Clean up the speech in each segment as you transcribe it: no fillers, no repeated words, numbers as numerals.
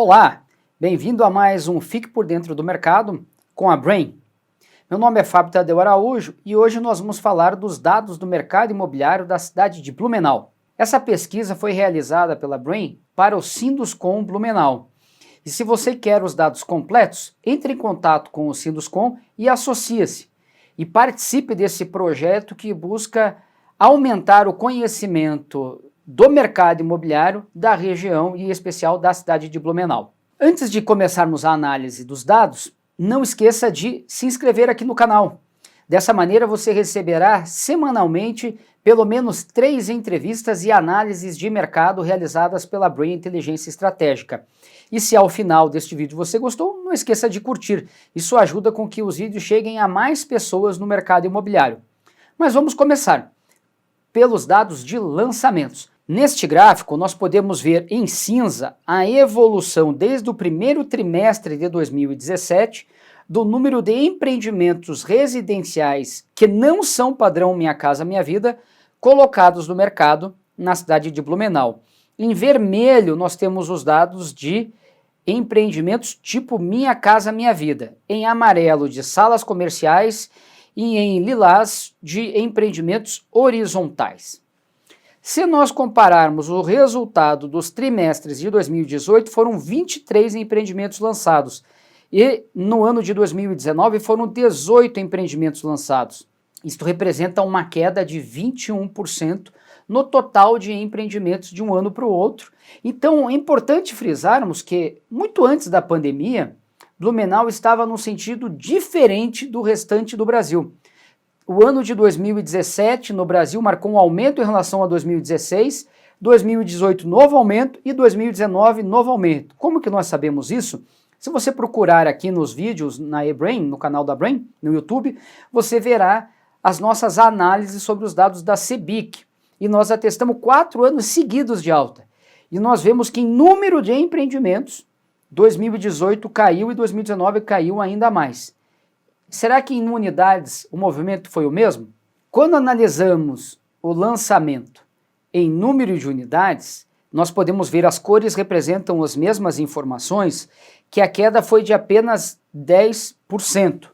Olá, bem-vindo a mais um Fique por Dentro do Mercado com a Brain. Meu nome é Fábio Tadeu Araújo e hoje nós vamos falar dos dados do mercado imobiliário da cidade de Blumenau. Essa pesquisa foi realizada pela Brain para o Sinduscon Blumenau. E se você quer os dados completos, entre em contato com o Sinduscon e associe-se. E participe desse projeto que busca aumentar o conhecimento do mercado imobiliário da região e em especial da cidade de Blumenau. Antes de começarmos a análise dos dados, não esqueça de se inscrever aqui no canal. Dessa maneira você receberá semanalmente pelo menos 3 entrevistas e análises de mercado realizadas pela Brain Inteligência Estratégica. E se ao final deste vídeo você gostou, não esqueça de curtir. Isso ajuda com que os vídeos cheguem a mais pessoas no mercado imobiliário. Mas vamos começar pelos dados de lançamentos. Neste gráfico, nós podemos ver em cinza a evolução desde o primeiro trimestre de 2017 do número de empreendimentos residenciais que não são padrão Minha Casa Minha Vida colocados no mercado na cidade de Blumenau. Em vermelho, nós temos os dados de empreendimentos tipo Minha Casa Minha Vida. Em amarelo, de salas comerciais e em lilás, de empreendimentos horizontais. Se nós compararmos o resultado dos trimestres de 2018, foram 23 empreendimentos lançados. E no ano de 2019 foram 18 empreendimentos lançados. Isto representa uma queda de 21% no total de empreendimentos de um ano para o outro. Então é importante frisarmos que, muito antes da pandemia, Blumenau estava num sentido diferente do restante do Brasil. O ano de 2017 no Brasil marcou um aumento em relação a 2016, 2018 novo aumento e 2019 novo aumento. Como que nós sabemos isso? Se você procurar aqui nos vídeos na eBrain, no canal da Brain, no YouTube, você verá as nossas análises sobre os dados da CEBIC. E nós atestamos 4 anos seguidos de alta. E nós vemos que em número de empreendimentos, 2018 caiu e 2019 caiu ainda mais. Será que em unidades o movimento foi o mesmo? Quando analisamos o lançamento em número de unidades, nós podemos ver as cores representam as mesmas informações, que a queda foi de apenas 10%.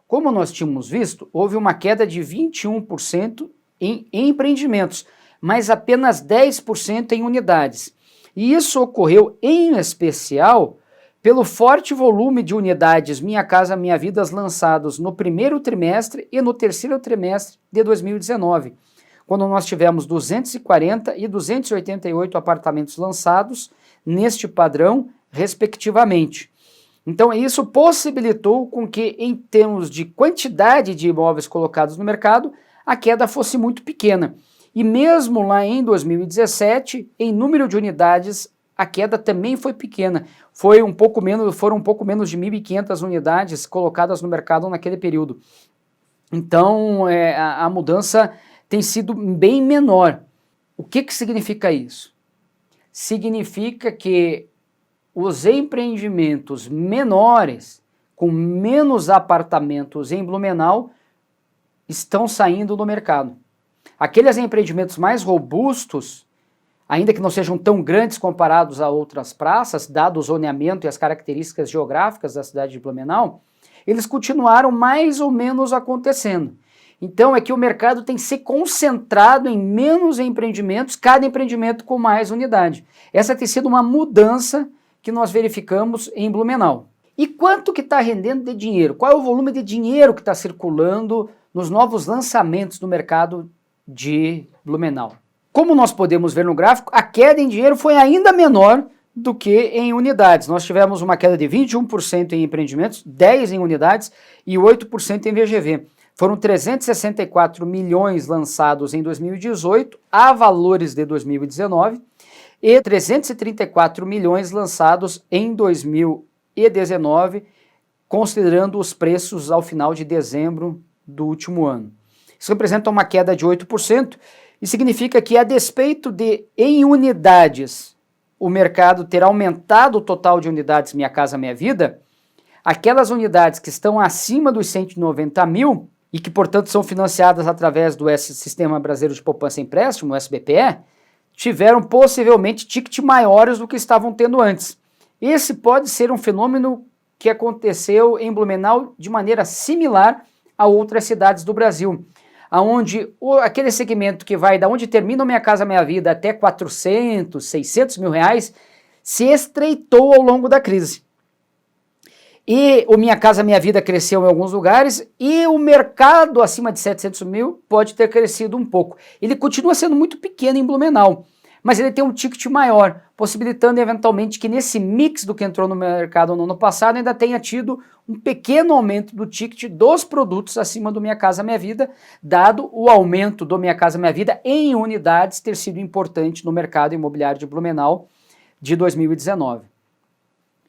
Como nós tínhamos visto, houve uma queda de 21% em empreendimentos, mas apenas 10% em unidades. E isso ocorreu em especial pelo forte volume de unidades Minha Casa Minha Vida lançados no primeiro trimestre e no terceiro trimestre de 2019, quando nós tivemos 240 e 288 apartamentos lançados neste padrão, respectivamente. Então isso possibilitou com que, em termos de quantidade de imóveis colocados no mercado, a queda fosse muito pequena. E mesmo lá em 2017, em número de unidades, a queda também foi pequena. Foram um pouco menos de 1.500 unidades colocadas no mercado naquele período. Então a mudança tem sido bem menor. O que significa isso? Significa que os empreendimentos menores, com menos apartamentos em Blumenau, estão saindo do mercado. Aqueles empreendimentos mais robustos, ainda que não sejam tão grandes comparados a outras praças, dado o zoneamento e as características geográficas da cidade de Blumenau, eles continuaram mais ou menos acontecendo. Então é que o mercado tem se concentrado em menos empreendimentos, cada empreendimento com mais unidade. Essa tem sido uma mudança que nós verificamos em Blumenau. E quanto que está rendendo de dinheiro? Qual é o volume de dinheiro que está circulando nos novos lançamentos do mercado de Blumenau? Como nós podemos ver no gráfico, a queda em dinheiro foi ainda menor do que em unidades. Nós tivemos uma queda de 21% em empreendimentos, 10% em unidades e 8% em VGV. Foram 364 milhões lançados em 2018 a valores de 2019 e 334 milhões lançados em 2019, considerando os preços ao final de dezembro do último ano. Isso representa uma queda de 8%, e significa que, a despeito de, em unidades, o mercado ter aumentado o total de unidades Minha Casa Minha Vida, aquelas unidades que estão acima dos 190 mil e que, portanto, são financiadas através do Sistema Brasileiro de Poupança e Empréstimo, o SBPE, tiveram possivelmente ticket maiores do que estavam tendo antes. Esse pode ser um fenômeno que aconteceu em Blumenau de maneira similar a outras cidades do Brasil, onde aquele segmento que vai da onde termina o Minha Casa Minha Vida até 400, 600 mil reais, se estreitou ao longo da crise. E o Minha Casa Minha Vida cresceu em alguns lugares e o mercado acima de 700 mil pode ter crescido um pouco. Ele continua sendo muito pequeno em Blumenau, mas ele tem um ticket maior, possibilitando eventualmente que nesse mix do que entrou no mercado no ano passado ainda tenha tido um pequeno aumento do ticket dos produtos acima do Minha Casa Minha Vida, dado o aumento do Minha Casa Minha Vida em unidades ter sido importante no mercado imobiliário de Blumenau de 2019.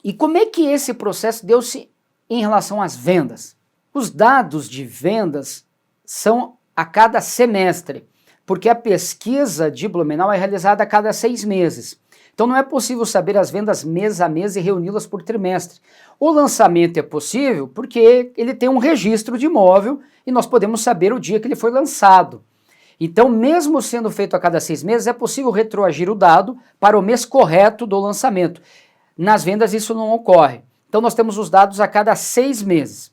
E como é que esse processo deu-se em relação às vendas? Os dados de vendas são a cada semestre, porque a pesquisa de Blumenau é realizada a cada 6 meses. Então não é possível saber as vendas mês a mês e reuni-las por trimestre. O lançamento é possível porque ele tem um registro de imóvel e nós podemos saber o dia que ele foi lançado. Então, mesmo sendo feito a cada 6 meses, é possível retroagir o dado para o mês correto do lançamento. Nas vendas isso não ocorre. Então nós temos os dados a cada 6 meses.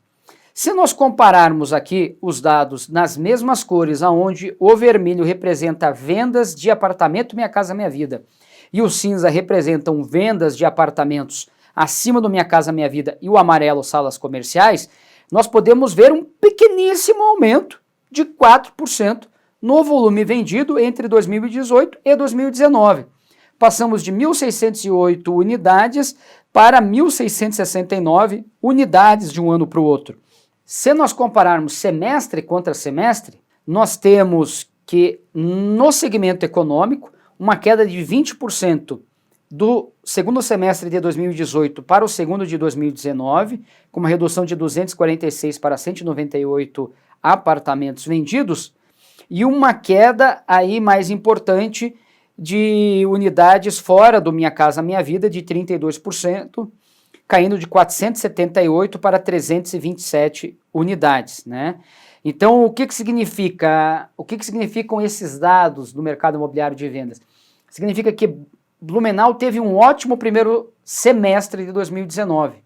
Se nós compararmos aqui os dados nas mesmas cores, onde o vermelho representa vendas de apartamento Minha Casa Minha Vida e o cinza representam vendas de apartamentos acima do Minha Casa Minha Vida e o amarelo salas comerciais, nós podemos ver um pequeníssimo aumento de 4% no volume vendido entre 2018 e 2019. Passamos de 1.608 unidades para 1.669 unidades de um ano para o outro. Se nós compararmos semestre contra semestre, nós temos que no segmento econômico uma queda de 20% do segundo semestre de 2018 para o segundo de 2019, com uma redução de 246 para 198 apartamentos vendidos, e uma queda aí mais importante de unidades fora do Minha Casa Minha Vida de 32%, caindo de 478 para 327 unidades, né? Então, o que significa? O que significam esses dados do mercado imobiliário de vendas? Significa que Blumenau teve um ótimo primeiro semestre de 2019,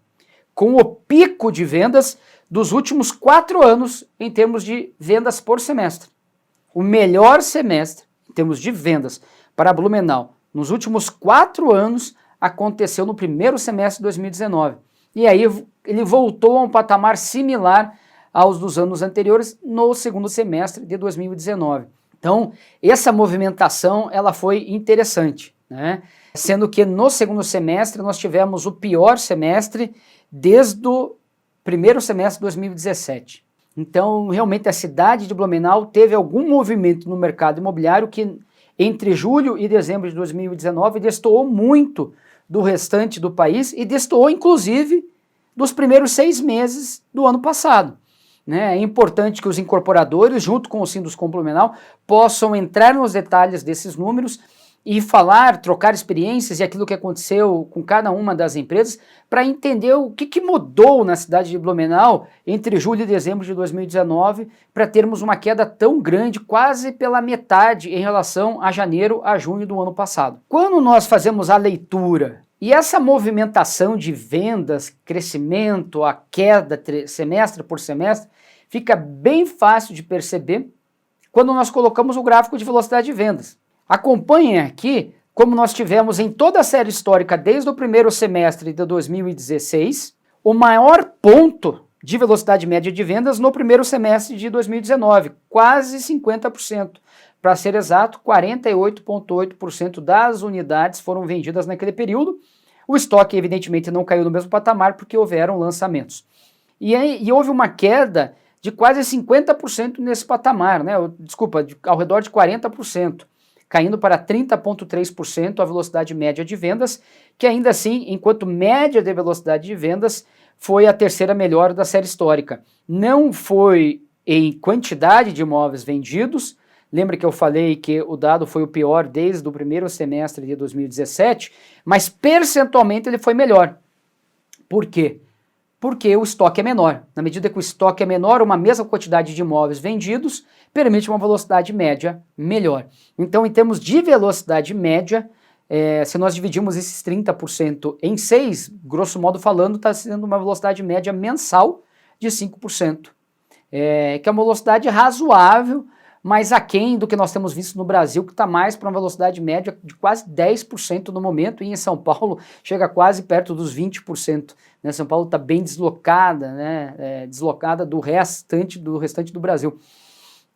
com o pico de vendas dos últimos 4 anos em termos de vendas por semestre. O melhor semestre em termos de vendas para Blumenau nos últimos 4 anos aconteceu no primeiro semestre de 2019. E aí ele voltou a um patamar similar aos dos anos anteriores no segundo semestre de 2019. Então, essa movimentação ela foi interessante, né? Sendo que no segundo semestre nós tivemos o pior semestre desde o primeiro semestre de 2017. Então, realmente a cidade de Blumenau teve algum movimento no mercado imobiliário que entre julho e dezembro de 2019 destoou muito do restante do país e destoou inclusive dos primeiros 6 meses do ano passado. É importante que os incorporadores, junto com o Sinduscom Blumenau, possam entrar nos detalhes desses números e falar, trocar experiências e aquilo que aconteceu com cada uma das empresas para entender o que mudou na cidade de Blumenau entre julho e dezembro de 2019 para termos uma queda tão grande, quase pela metade em relação a janeiro a junho do ano passado. Quando nós fazemos a leitura e essa movimentação de vendas, crescimento, a queda semestre por semestre, fica bem fácil de perceber quando nós colocamos o gráfico de velocidade de vendas. Acompanhem aqui como nós tivemos em toda a série histórica desde o primeiro semestre de 2016, o maior ponto de velocidade média de vendas no primeiro semestre de 2019, quase 50%. Para ser exato, 48,8% das unidades foram vendidas naquele período. O estoque, evidentemente, não caiu no mesmo patamar porque houveram lançamentos. E houve uma queda de quase 50% nesse patamar, né? Desculpa, ao redor de 40%, caindo para 30,3% a velocidade média de vendas, que ainda assim, enquanto média de velocidade de vendas, foi a terceira melhor da série histórica. Não foi em quantidade de imóveis vendidos. Lembra que eu falei que o dado foi o pior desde o primeiro semestre de 2017, mas percentualmente ele foi melhor. Por quê? Porque o estoque é menor. Na medida que o estoque é menor, uma mesma quantidade de imóveis vendidos permite uma velocidade média melhor. Então, em termos de velocidade média, Se nós dividimos esses 30% em 6, grosso modo falando, está sendo uma velocidade média mensal de 5%, que é uma velocidade razoável, mas aquém do que nós temos visto no Brasil, que está mais para uma velocidade média de quase 10% no momento, e em São Paulo chega quase perto dos 20%. Né? São Paulo está bem deslocada, né? Deslocada do restante do Brasil.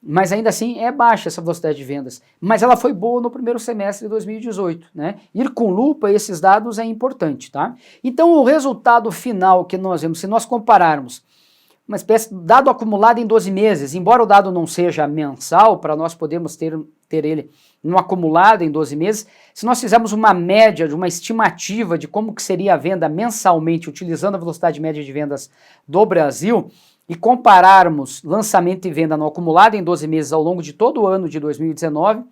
Mas ainda assim é baixa essa velocidade de vendas. Mas ela foi boa no primeiro semestre de 2018. Né? Ir com lupa esses dados é importante. Tá? Então o resultado final que nós vemos, se nós compararmos uma espécie de dado acumulado em 12 meses, embora o dado não seja mensal, para nós podermos ter ele no acumulado em 12 meses, se nós fizermos uma média, de uma estimativa de como que seria a venda mensalmente, utilizando a velocidade média de vendas do Brasil, e compararmos lançamento e venda no acumulado em 12 meses ao longo de todo o ano de 2019,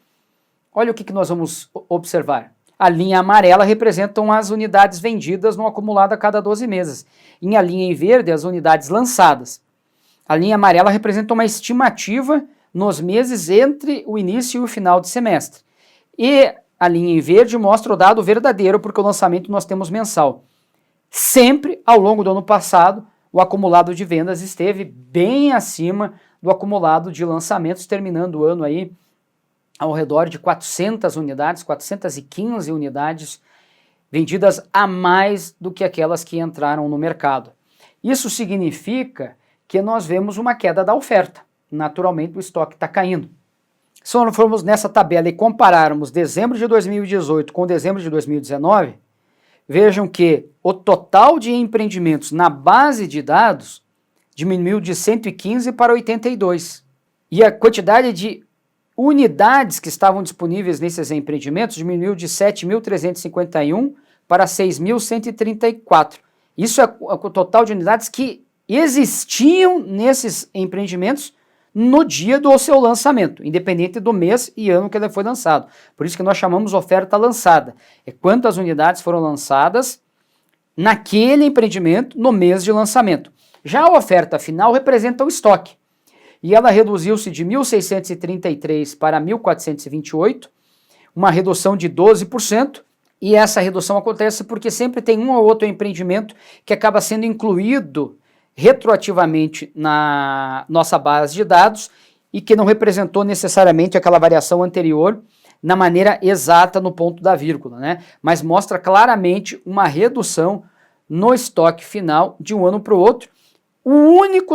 olha o que nós vamos observar. A linha amarela representam as unidades vendidas no acumulado a cada 12 meses. E a linha em verde, as unidades lançadas. A linha amarela representa uma estimativa nos meses entre o início e o final de semestre. E a linha em verde mostra o dado verdadeiro, porque o lançamento nós temos mensal. Sempre, ao longo do ano passado, o acumulado de vendas esteve bem acima do acumulado de lançamentos, terminando o ano aí ao redor de 400 unidades, 415 unidades vendidas a mais do que aquelas que entraram no mercado. Isso significa que nós vemos uma queda da oferta. Naturalmente o estoque está caindo. Se nós formos nessa tabela e compararmos dezembro de 2018 com dezembro de 2019, vejam que o total de empreendimentos na base de dados diminuiu de 115 para 82. E a quantidade de unidades que estavam disponíveis nesses empreendimentos diminuiu de 7.351 para 6.134. Isso é o total de unidades que existiam nesses empreendimentos no dia do seu lançamento, independente do mês e ano que ele foi lançado. Por isso que nós chamamos oferta lançada. É quantas unidades foram lançadas naquele empreendimento no mês de lançamento. Já a oferta final representa o estoque. E ela reduziu-se de 1.633 para 1.428, uma redução de 12%, e essa redução acontece porque sempre tem um ou outro empreendimento que acaba sendo incluído retroativamente na nossa base de dados e que não representou necessariamente aquela variação anterior na maneira exata no ponto da vírgula, né? Mas mostra claramente uma redução no estoque final de um ano para o outro. O único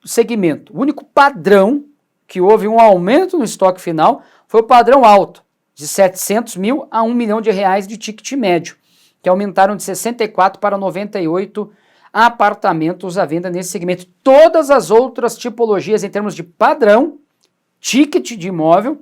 segmento, o único padrão que houve um aumento no estoque final foi o padrão alto, de 700 mil a 1 milhão de reais de ticket médio, que aumentaram de 64 para 98 apartamentos à venda nesse segmento. Todas as outras tipologias em termos de padrão, ticket de imóvel,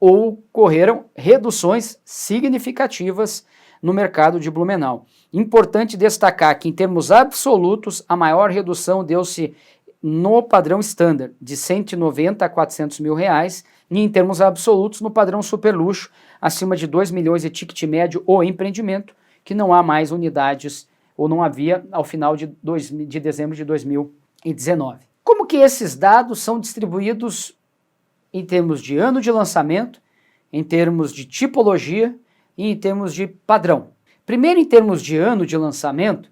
ocorreram reduções significativas no mercado de Blumenau. Importante destacar que, em termos absolutos, a maior redução deu-se no padrão standard, de 190 a 400 mil reais, e em termos absolutos, no padrão super luxo, acima de 2 milhões de ticket médio ou empreendimento, que não há mais unidades, ou não havia ao final de dezembro de 2019. Como que esses dados são distribuídos em termos de ano de lançamento, em termos de tipologia e em termos de padrão? Primeiro, em termos de ano de lançamento,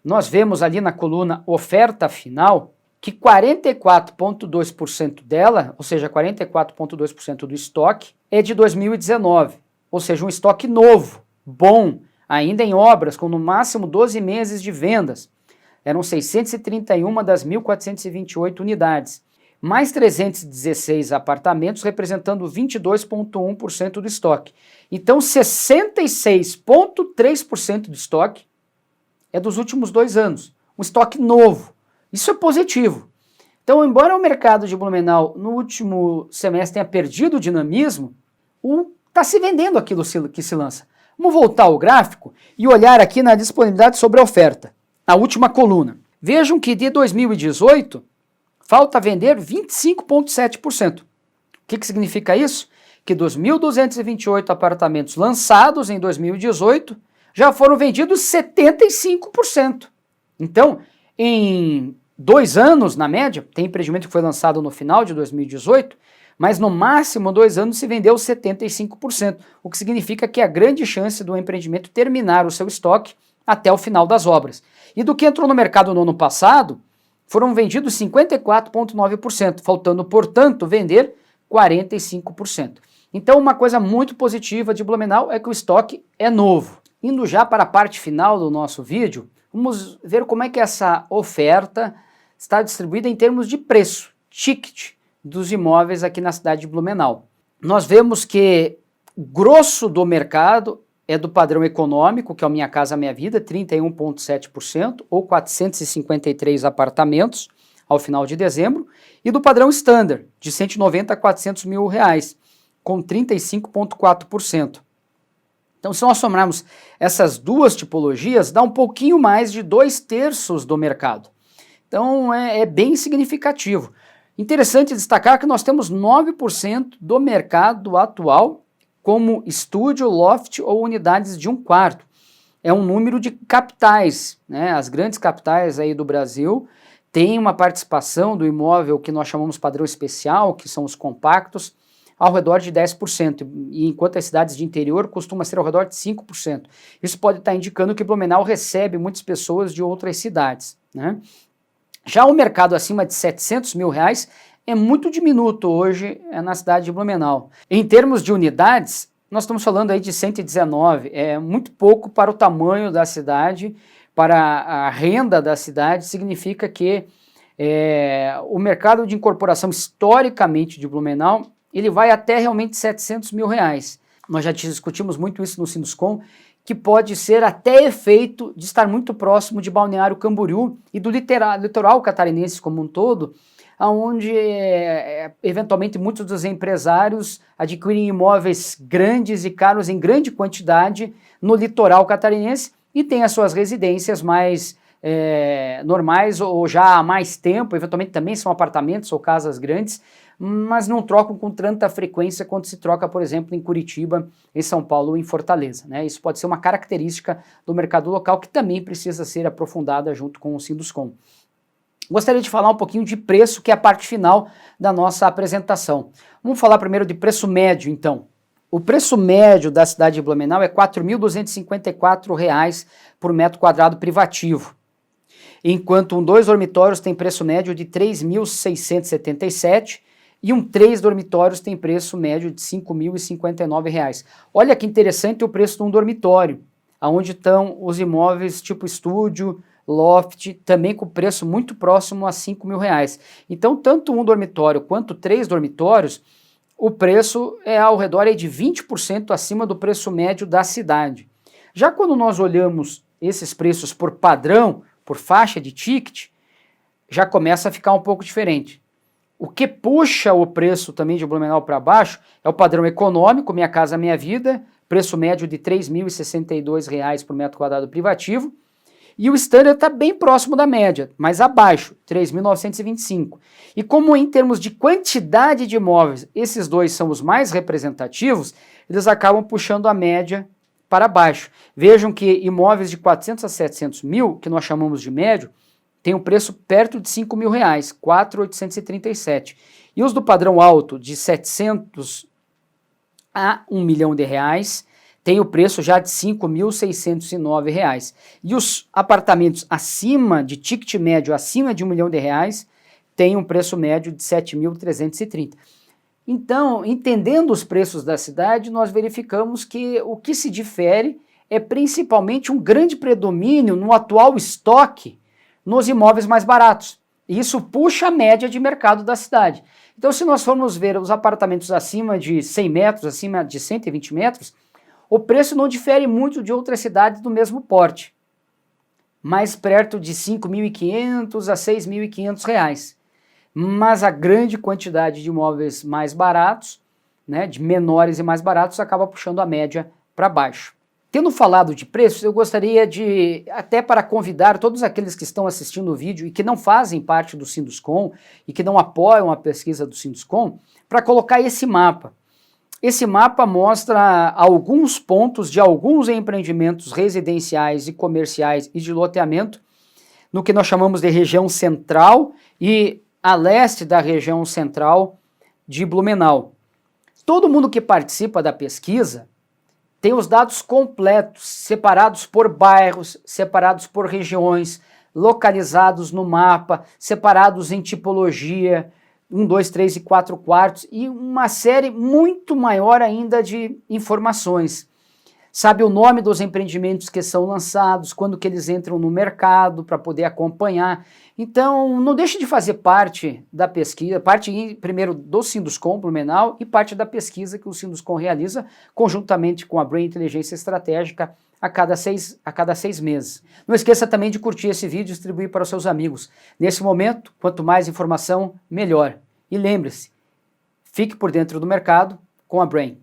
nós vemos ali na coluna oferta final que 44,2% dela, ou seja, 44,2% do estoque, é de 2019, ou seja, um estoque novo, bom, ainda em obras, com no máximo 12 meses de vendas. Eram 631 das 1.428 unidades, mais 316 apartamentos, representando 22,1% do estoque. Então, 66,3% do estoque é dos últimos 2 anos, um estoque novo. Isso é positivo. Então, embora o mercado de Blumenau no último semestre tenha perdido o dinamismo, está se vendendo aquilo que se lança. Vamos voltar ao gráfico e olhar aqui na disponibilidade sobre a oferta, a última coluna. Vejam que de 2018, falta vender 25,7%. O que significa isso? Que dos 1.228 apartamentos lançados em 2018, já foram vendidos 75%. Então, em 2 anos, na média, tem empreendimento que foi lançado no final de 2018, mas no máximo 2 anos se vendeu 75%, o que significa que há grande chance do empreendimento terminar o seu estoque até o final das obras. E do que entrou no mercado no ano passado, foram vendidos 54,9%, faltando, portanto, vender 45%. Então, uma coisa muito positiva de Blumenau é que o estoque é novo. Indo já para a parte final do nosso vídeo, vamos ver como é que essa oferta está distribuída em termos de preço, ticket dos imóveis aqui na cidade de Blumenau. Nós vemos que grosso do mercado é do padrão econômico, que é o Minha Casa Minha Vida, 31,7%, ou 453 apartamentos ao final de dezembro, e do padrão standard, de 190 a 400 mil reais, com 35,4%. Então, se nós somarmos essas duas tipologias, dá um pouquinho mais de 2/3 do mercado. Então, é bem significativo. Interessante destacar que nós temos 9% do mercado atual como estúdio, loft ou unidades de 1 quarto. É um número de capitais, né? As grandes capitais aí do Brasil têm uma participação do imóvel que nós chamamos padrão especial, que são os compactos, ao redor de 10%, e enquanto as cidades de interior costuma ser ao redor de 5%. Isso pode estar indicando que Blumenau recebe muitas pessoas de outras cidades, né? Já o mercado acima de 700 mil reais é muito diminuto hoje na cidade de Blumenau. Em termos de unidades, nós estamos falando aí de 119, é muito pouco para o tamanho da cidade, para a renda da cidade, significa que o mercado de incorporação historicamente de Blumenau, ele vai até realmente 700 mil reais. Nós já discutimos muito isso no Sinduscom, que pode ser até efeito de estar muito próximo de Balneário Camboriú e do litoral catarinense como um todo, onde eventualmente muitos dos empresários adquirem imóveis grandes e caros em grande quantidade no litoral catarinense e têm as suas residências mais normais ou já há mais tempo, eventualmente também são apartamentos ou casas grandes, mas não trocam com tanta frequência quanto se troca, por exemplo, em Curitiba, em São Paulo ou em Fortaleza, né? Isso pode ser uma característica do mercado local que também precisa ser aprofundada junto com o Sinduscom. Gostaria de falar um pouquinho de preço, que é a parte final da nossa apresentação. Vamos falar primeiro de preço médio, então. O preço médio da cidade de Blumenau é R$ 4.254 por metro quadrado privativo, enquanto um 2 dormitórios tem preço médio de R$ 3.677 e um 3 dormitórios tem preço médio de R$ 5.059. Olha que interessante o preço de um dormitório, onde estão os imóveis tipo estúdio, loft, também com preço muito próximo a R$ 5.000. Então, tanto um dormitório quanto 3 dormitórios, o preço é ao redor de 20% acima do preço médio da cidade. Já quando nós olhamos esses preços por padrão, por faixa de ticket, já começa a ficar um pouco diferente. O que puxa o preço também de Blumenau para baixo é o padrão econômico, Minha Casa Minha Vida, preço médio de R$ 3.062 por metro quadrado privativo, e o standard está bem próximo da média, mas abaixo, R$ 3.925. E como em termos de quantidade de imóveis, esses dois são os mais representativos, eles acabam puxando a média para baixo. Vejam que imóveis de 400 a 700 mil, que nós chamamos de médio, tem um preço perto de R$ 5.000, R$ 4.837. E os do padrão alto, de 700 a R$ 1 milhão, tem o preço já de R$ 5.609. E os apartamentos acima de ticket médio, acima de R$ 1 milhão, tem um preço médio de R$ 7.330. Então, entendendo os preços da cidade, nós verificamos que o que se difere é principalmente um grande predomínio no atual estoque nos imóveis mais baratos. E isso puxa a média de mercado da cidade. Então, se nós formos ver os apartamentos acima de 100 metros, acima de 120 metros, o preço não difere muito de outras cidades do mesmo porte, mais perto de R$ 5.500 a R$ 6.500. Mas a grande quantidade de imóveis mais baratos, né, de menores e mais baratos, acaba puxando a média para baixo. Tendo falado de preços, eu gostaria de, até para convidar todos aqueles que estão assistindo o vídeo e que não fazem parte do Sinduscom e que não apoiam a pesquisa do Sinduscom, para colocar esse mapa. Esse mapa mostra alguns pontos de alguns empreendimentos residenciais e comerciais e de loteamento no que nós chamamos de região central e a leste da região central de Blumenau. Todo mundo que participa da pesquisa tem os dados completos, separados por bairros, separados por regiões, localizados no mapa, separados em tipologia, 1, 2, 3 e 4 quartos, e uma série muito maior ainda de informações. Sabe o nome dos empreendimentos que são lançados, quando que eles entram no mercado para poder acompanhar. Então, não deixe de fazer parte da pesquisa, parte primeiro do Sinduscom Blumenau e parte da pesquisa que o Sinduscom realiza conjuntamente com a Brain Inteligência Estratégica a cada seis meses. Não esqueça também de curtir esse vídeo e distribuir para os seus amigos. Nesse momento, quanto mais informação, melhor. E lembre-se, fique por dentro do mercado com a Brain.